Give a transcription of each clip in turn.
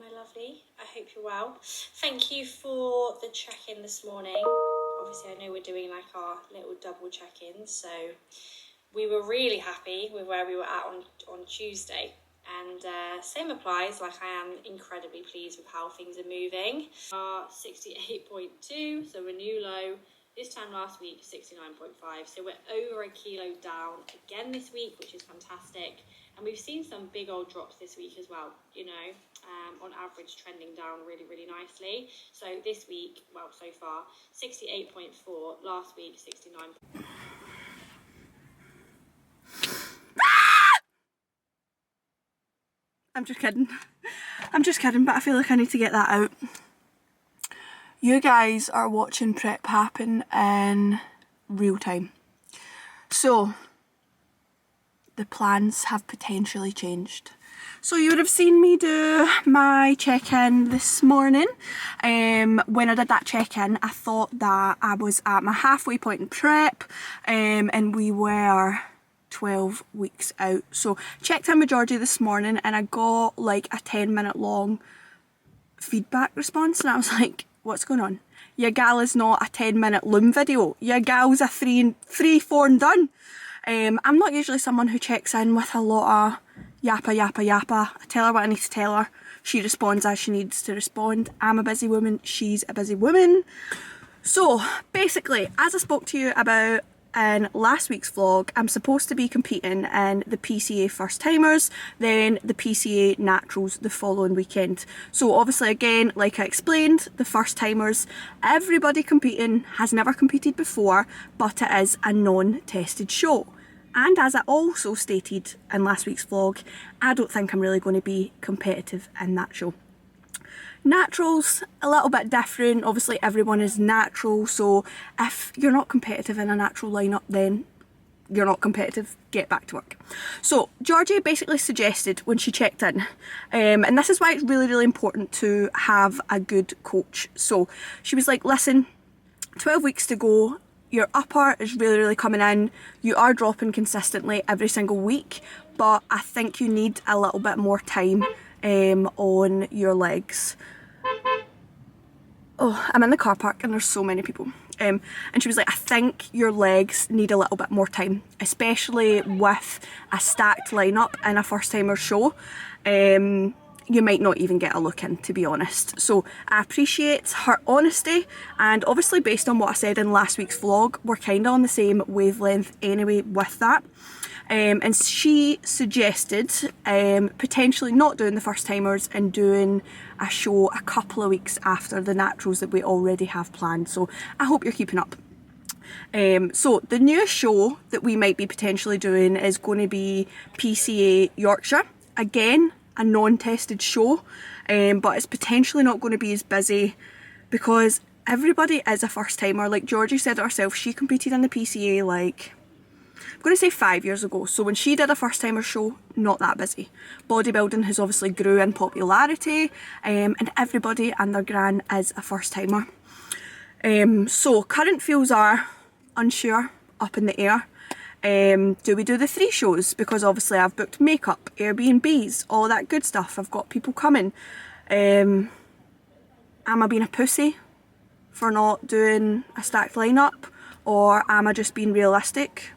my lovely. I hope you're well. Thank you for the check-in this morning. Obviously, I know we're doing like our little double check-in, so we were really happy with where we were at on Tuesday. And same applies, like I am incredibly pleased with how things are moving. 68.2, so a new low. This time last week, 69.5. So we're over a kilo down again this week, which is fantastic. And we've seen some big old drops this week as well, you know, on average trending down really, really nicely. So this week, well, so far, 68.4. Last week, 69. I'm just kidding. I'm just kidding, but I feel like I need to get that out. You guys are watching prep happen in real time. So, the plans have potentially changed. So you would have seen me do my check-in this morning. When I did that check-in, I thought that I was at my halfway point in prep, and we were 12 weeks out. So checked in with Georgie this morning and I got like a 10-minute long feedback response and I was like, what's going on? Your gal is not a 10-minute loom video. Your gal's a 3, 4 and done. I'm not usually someone who checks in with a lot of yappa. I tell her what I need to tell her. She responds as she needs to respond. I'm a busy woman. She's a busy woman. So basically, as I spoke to you about in last week's vlog, I'm supposed to be competing in the PCA first timers, then the PCA naturals the following weekend. So obviously again, like I explained, the first timers, everybody competing has never competed before, but it is a non-tested show. And as I also stated in last week's vlog, I don't think I'm really going to be competitive in that show. Naturals, a little bit different. Obviously everyone is natural, so if you're not competitive in a natural lineup, then you're not competitive, get back to work. So Georgie basically suggested when she checked in, and this is why it's really, really important to have a good coach. So she was like, listen, 12 weeks to go, your upper is really, really coming in, you are dropping consistently every single week, but I think you need a little bit more time on your legs. Oh, I'm in the car park and there's so many people. And she was like, I think your legs need a little bit more time, especially with a stacked lineup in a first timer show. You might not even get a look in, to be honest. So I appreciate her honesty, and obviously based on what I said in last week's vlog, we're kind of on the same wavelength anyway with that. And she suggested potentially not doing the first timers and doing a show a couple of weeks after the naturals that we already have planned. So I hope you're keeping up. So the newest show that we might be potentially doing is going to be PCA Yorkshire. Again, a non-tested show, but it's potentially not going to be as busy because everybody is a first timer. Like Georgie said it herself, she competed in the PCA like, I'm going to say 5 years ago. So when she did a first timer show, not that busy. Bodybuilding has obviously grew in popularity, and everybody and their gran is a first timer. So current feels are unsure, up in the air. Do we do the 3 shows? Because obviously I've booked makeup, Airbnbs, all that good stuff. I've got people coming. Am I being a pussy for not doing a stacked lineup? Or am I just being realistic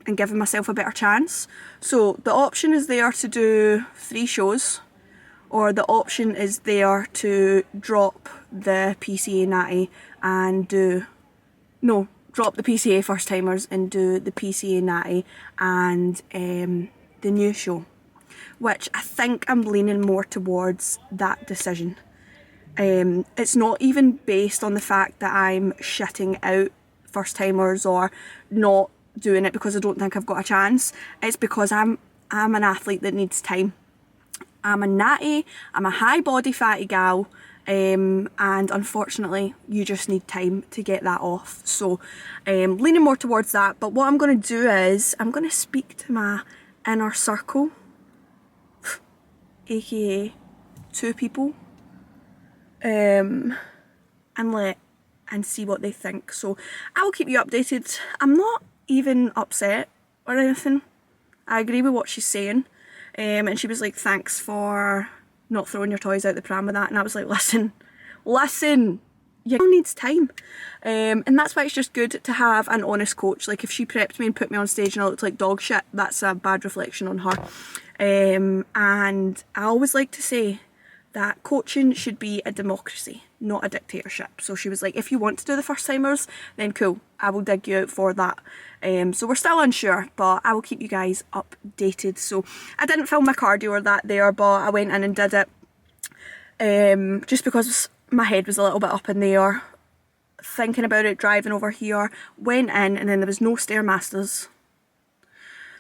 and giving myself a better chance? So the option is there to do 3 shows, or the option is there to drop the PCA natty and drop the PCA first timers and do the PCA natty and the new show, which I think I'm leaning more towards that decision. It's not even based on the fact that I'm shitting out first timers or not doing it because I don't think I've got a chance. It's because I'm an athlete that needs time. I'm a natty, I'm a high body fatty gal, and unfortunately you just need time to get that off. So leaning more towards that. But what I'm going to do is I'm going to speak to my inner circle, aka 2 people, and see what they think. So I will keep you updated. I'm not even upset or anything. I agree with what she's saying, and she was like, thanks for not throwing your toys out the pram with that. And I was like, listen, your girl needs time. And that's why it's just good to have an honest coach. Like if she prepped me and put me on stage and I looked like dog shit, that's a bad reflection on her. And I always like to say that coaching should be a democracy, not a dictatorship. So she was like, if you want to do the first timers, then cool, I will dig you out for that. So we're still unsure, but I will keep you guys updated. So I didn't film my cardio or that there, but I went in and did it just because my head was a little bit up in the air, thinking about it, driving over here. Went in and then there was no Stairmasters.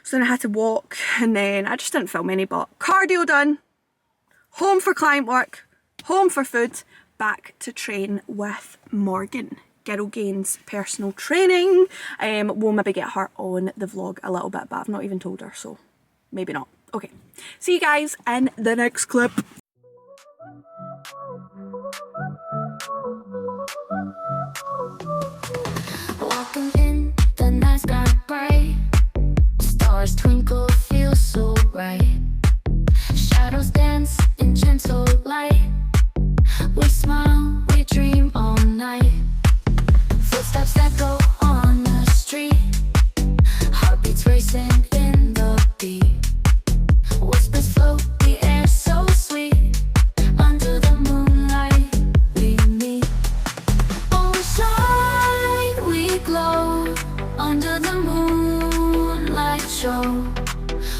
So then I had to walk and then I just didn't film any, but cardio done. Home for client work, home for food, back to train with Morgan. Girl Gains personal training. We'll maybe get her on the vlog a little bit, but I've not even told her, so maybe not. Okay, see you guys in the next clip. Walking in the night sky bright, stars twinkle, feel so right. Shadows dance in gentle light. We smile, we dream all night. Footsteps echo on the street. Heartbeats racing in the beat. Whispers float, the air so sweet. Under the moonlight we meet. Oh, we shine, we glow. Under the moonlight show.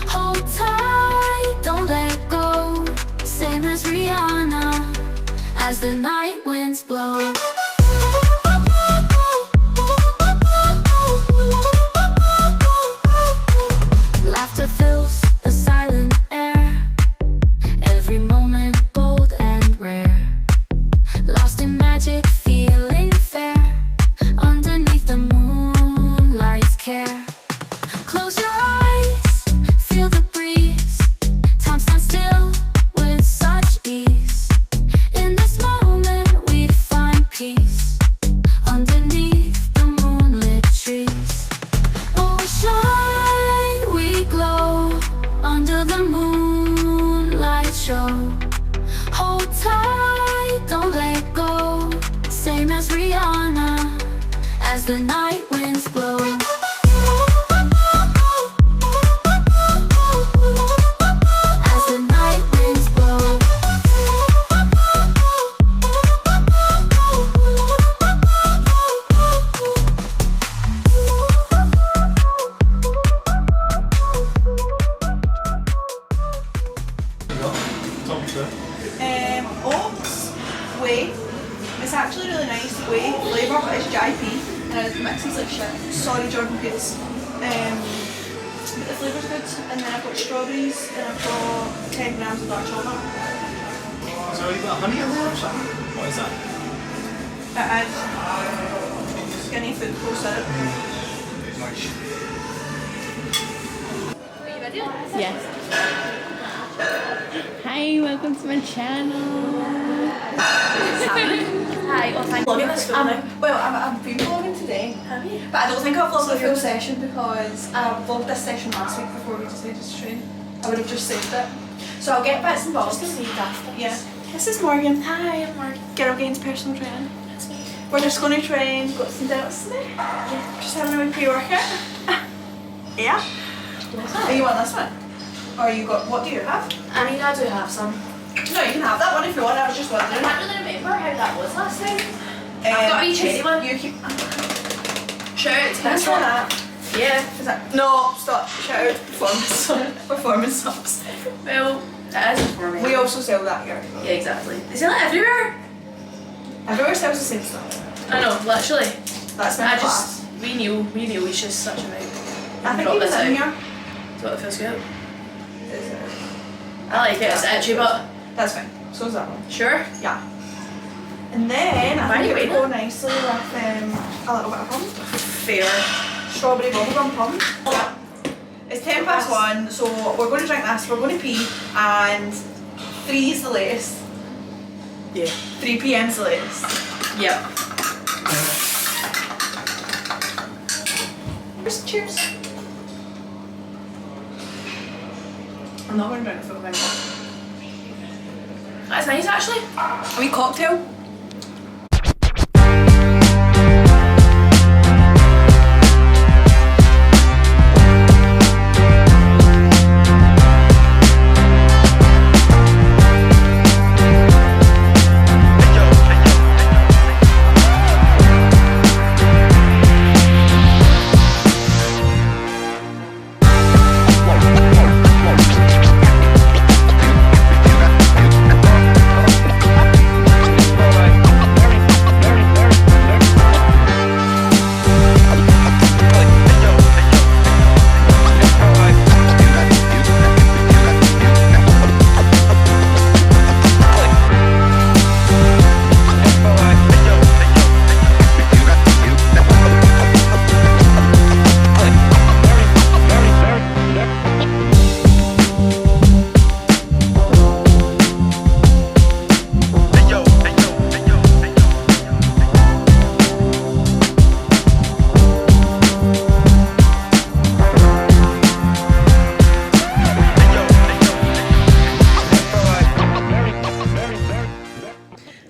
Hold tight, don't let go. Same as Rihanna, as the night winds blow. Laughter fills the silent air. Every moment bold and rare. Lost in magic, feeling fair. Underneath the moonlight's care. Close your eyes, feel the breeze. Time stands still with such ease. In this moment we find peace. Underneath the moonlit trees. Oh, we shine, we glow. Under the moonlight show. Hold tight, don't let go. Same as Rihanna, as the night winds blow. As the night winds blow. Oats, whey. It's actually really nice whey flavour, but it's GIP and it mixes like shit. Sorry, Jordan Peels. But the flavour's good. And then I've got strawberries and I've got 10 grams of dark chocolate. So you got honey in there or something? What is that? It is skinny food syrup. Nice. Yes. Hi, welcome to my channel. Hi, well thank you. I've been vlogging today. Have you? But I don't think I'll vlog the full session because I vlogged this session last week before we decided to train. I would have just saved it. So I'll get bits and bobs. Yeah. This is Morgan. Hi, I'm Morgan. Girl Gains personal training. That's me. We're just going to train, got some delts today. Yeah. Just having a wee pre-workout. Yeah. Oh, you want this one? Or you got, what do you have? I mean, I do have some. No, you can have that one if you want. I was just wondering. I can't really remember how that was last time. I've got a wee cherry one. You keep. Sure, it's This one up. Yeah. Is that? No, stop. Shout out performance subs. Well, that is for me. We also sell that here. Yeah, exactly. They sell it everywhere. Everywhere sells the same stuff. I know, literally. That's my class. We knew he's just such a mate. I think he was in here. So it feels good. Is it? I like it, it's itchy, but That's fine. So is that one. sure. Yeah. And then I Why think are it you would go nicely with a little bit of hummus. Fair. Strawberry bubblegum hummus. It's 1:10, so we're going to drink this, we're going to pee, and 3 is the latest. Yeah. 3 p.m. is the latest. Yep. Cheers. I'm not going to drink the full thing. That's nice actually. A wee cocktail.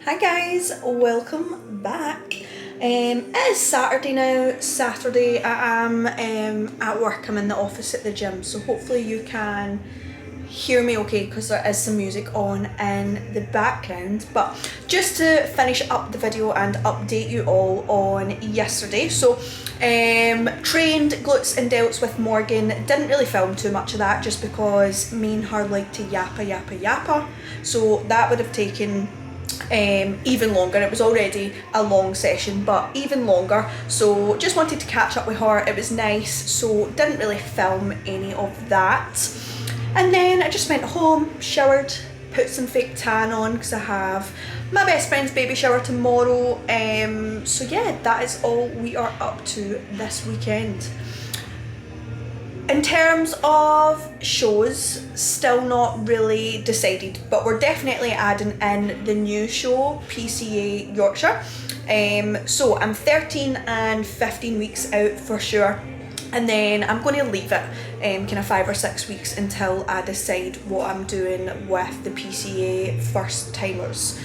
Hi guys, welcome back. It is Saturday now. Saturday I am at work. I'm in the office at the gym, so hopefully you can hear me okay because there is some music on in the background. But just to finish up the video and update you all on yesterday, so trained glutes and delts with Morgan. Didn't really film too much of that just because me and her like to yappa, so that would have taken even longer. It was already a long session, but even longer, so just wanted to catch up with her. It was nice, so didn't really film any of that. And then I just went home, showered, put some fake tan on because I have my best friend's baby shower tomorrow. So yeah, that is all we are up to this weekend. In terms of shows, still not really decided, but we're definitely adding in the new show, PCA Yorkshire. So I'm 13 and 15 weeks out for sure, and then I'm going to leave it kind of 5 or 6 weeks until I decide what I'm doing with the PCA first timers.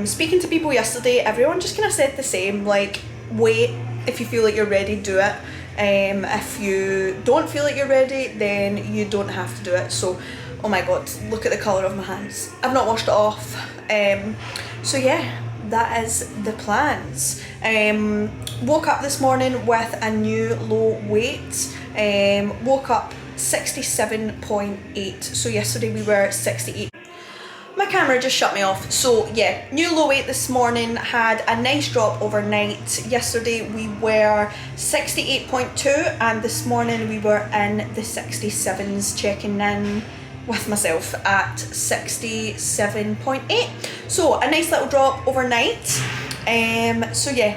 Speaking to people yesterday, everyone just kind of said the same, like, wait, if you feel like you're ready, do it. If you don't feel like you're ready, then you don't have to do it. So, oh my god, look at the colour of my hands. I've not washed it off. So yeah, that is the plans. Woke up this morning with a new low weight. Woke up 67.8. So yesterday we were 68. My camera just shut me off. So yeah, new low weight this morning, had a nice drop overnight. Yesterday we were 68.2 and this morning we were in the 67s, checking in with myself at 67.8. So a nice little drop overnight. So yeah,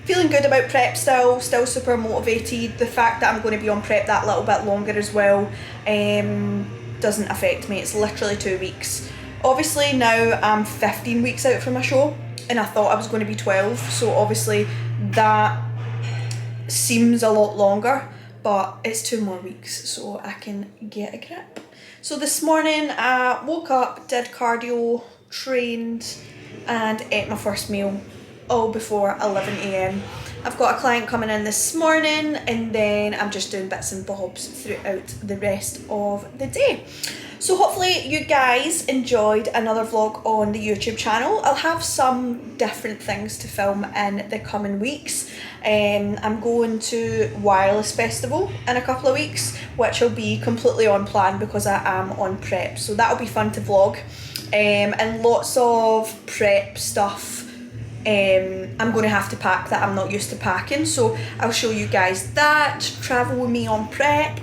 feeling good about prep still super motivated. The fact that I'm going to be on prep that little bit longer as well doesn't affect me. It's literally 2 weeks. Obviously now I'm 15 weeks out from my show and I thought I was going to be 12, so obviously that seems a lot longer, but it's 2 more weeks so I can get a grip. So this morning I woke up, did cardio, trained and ate my first meal all before 11 AM. I've got a client coming in this morning and then I'm just doing bits and bobs throughout the rest of the day. So hopefully you guys enjoyed another vlog on the YouTube channel. I'll have some different things to film in the coming weeks. I'm going to Wireless Festival in a couple of weeks, which will be completely on plan because I am on prep. So that'll be fun to vlog. And lots of prep stuff. I'm going to have to pack that I'm not used to packing. So I'll show you guys that. Travel with me on prep.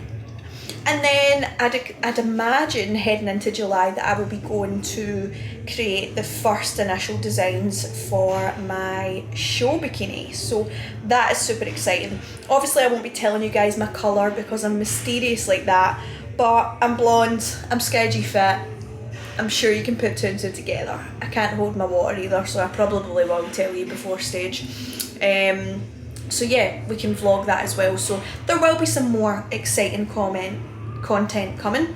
And then I'd imagine heading into July that I will be going to create the first initial designs for my show bikini. So that is super exciting. Obviously I won't be telling you guys my colour because I'm mysterious like that, but I'm blonde, I'm sketchy fit. I'm sure you can put 2 and 2 together. I can't hold my water either, so I probably will tell you before stage. So yeah, we can vlog that as well. So there will be some more exciting content coming.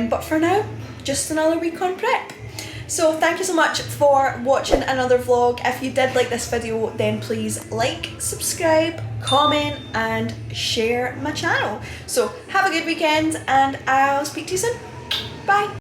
But for now, just another week on prep. So thank you so much for watching another vlog. If you did like this video, then please like, subscribe, comment and share my channel. So have a good weekend and I'll speak to you soon. Bye.